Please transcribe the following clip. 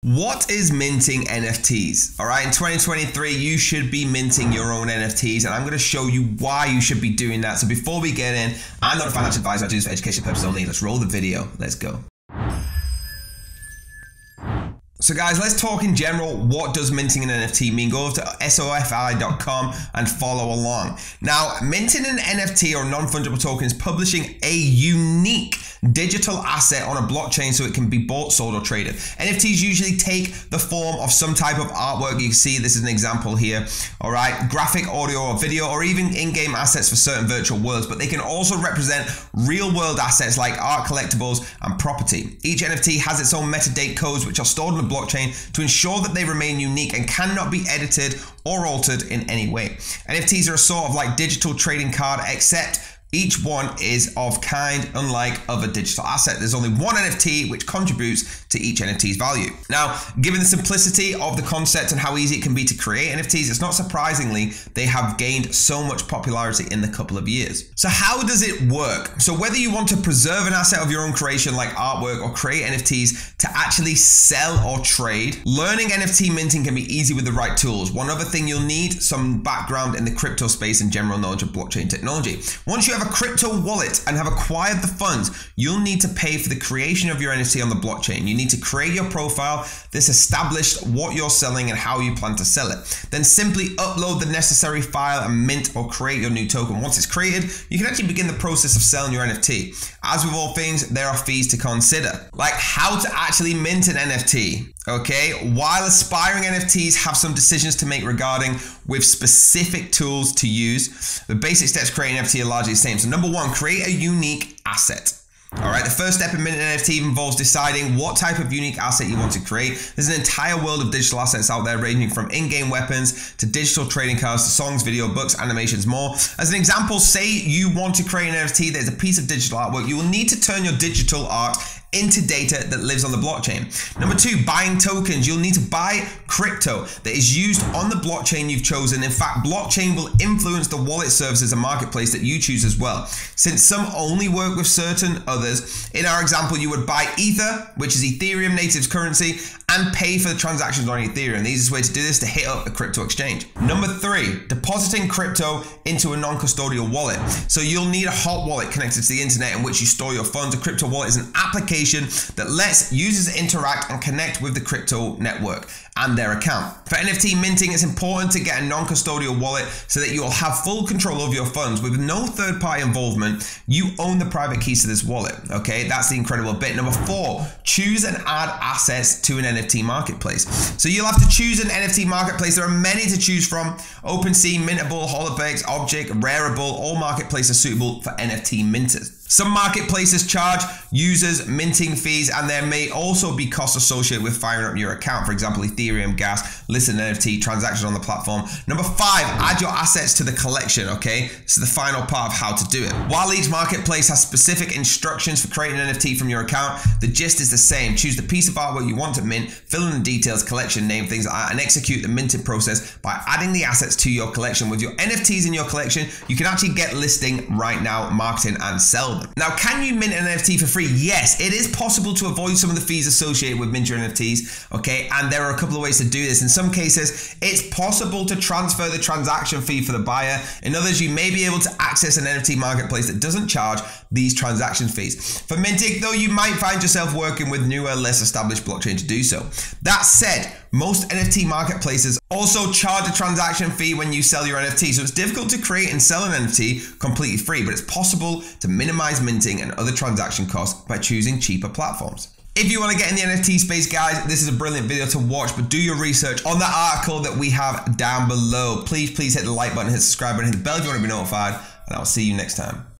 What is minting NFTs? All right, in 2023, you should be minting your own NFTs, and I'm going to show you why you should be doing that. So before we get in, I'm not a financial advisor, I do this for education purposes only. Let's roll the video. Let's go. So guys, let's talk in general. What does minting an NFT mean? Go over to sofi.com and follow along. Now, minting an NFT or non-fungible token is publishing a unique digital asset on a blockchain so it can be bought, sold, or traded. NFTs usually take the form of some type of artwork. You can see this is an example here. All right, graphic, audio, or video, or even in-game assets for certain virtual worlds, but they can also represent real-world assets like art, collectibles, and property. Each NFT has its own metadata codes which are stored on the blockchain to ensure that they remain unique and cannot be edited or altered in any way. NFTs are a sort of like digital trading card, except each one is of kind, unlike other digital assets. There's only one NFT which contributes to each NFT's value. Now, given the simplicity of the concept and how easy it can be to create NFTs, it's not surprisingly they have gained so much popularity in the couple of years. So how does it work? So whether you want to preserve an asset of your own creation like artwork or create NFTs to actually sell or trade, learning NFT minting can be easy with the right tools. One other thing you'll need, some background in the crypto space and general knowledge of blockchain technology. Once you have a crypto wallet and have acquired the funds, you'll need to pay for the creation of your NFT on the blockchain. You need to create your profile. This established what you're selling and how you plan to sell it. Then simply upload the necessary file and mint or create your new token. Once it's created, you can actually begin the process of selling your NFT. As with all things, there are fees to consider, like how to actually mint an NFT. Okay, while aspiring NFTs have some decisions to make regarding with specific tools to use, the basic steps creating an NFT are largely the same. So number one, create a unique asset. All right, the first step in minting an NFT involves deciding what type of unique asset you want to create. There's an entire world of digital assets out there ranging from in-game weapons to digital trading cards to songs, video, books, animations, more. As an example, say you want to create an NFT that is a piece of digital artwork, you will need to turn your digital art into data that lives on the blockchain. Number two, buying tokens. You'll need to buy crypto that is used on the blockchain you've chosen. In fact, blockchain will influence the wallet services and marketplace that you choose as well. Since some only work with certain others, in our example, you would buy Ether, which is Ethereum native currency, and pay for the transactions on Ethereum. The easiest way to do this is to hit up a crypto exchange. Number three, depositing crypto into a non-custodial wallet. So you'll need a hot wallet connected to the internet in which you store your funds. A crypto wallet is an application that lets users interact and connect with the crypto network and their account. For NFT minting, it's important to get a non-custodial wallet so that you'll have full control over your funds. With no third-party involvement, you own the private keys to this wallet. Okay, that's the incredible bit. Number four, choose and add assets to an NFT marketplace. So you'll have to choose an NFT marketplace. There are many to choose from. OpenSea, Mintable, Holoplex, Object, Rareable, all marketplaces are suitable for NFT minters. Some marketplaces charge users minting fees, and there may also be costs associated with firing up your account. For example, Ethereum, gas, listed NFT, transactions on the platform. Number five, add your assets to the collection, okay? This is the final part of how to do it. While each marketplace has specific instructions for creating an NFT from your account, the gist is the same. Choose the piece of artwork you want to mint, fill in the details, collection name, things like that, and execute the minting process by adding the assets to your collection. With your NFTs in your collection, you can actually get listing right now, marketing, and sell them. Now, can you mint an NFT for free? Yes, it is possible to avoid some of the fees associated with minting your NFTs, okay? And there are a couple of ways to do this. In some cases, it's possible to transfer the transaction fee for the buyer. In others, you may be able to access an NFT marketplace that doesn't charge these transaction fees. For minting, though, you might find yourself working with newer, less established blockchain to do so. That said, most NFT marketplaces also charge a transaction fee when you sell your NFT, so it's difficult to create and sell an NFT completely free, but it's possible to minimize minting and other transaction costs by choosing cheaper platforms. If you want to get in the NFT space, guys, this is a brilliant video to watch, but do your research on the article that we have down below. Please hit the like button, hit the subscribe button, hit the bell if you want to be notified, and I'll see you next time.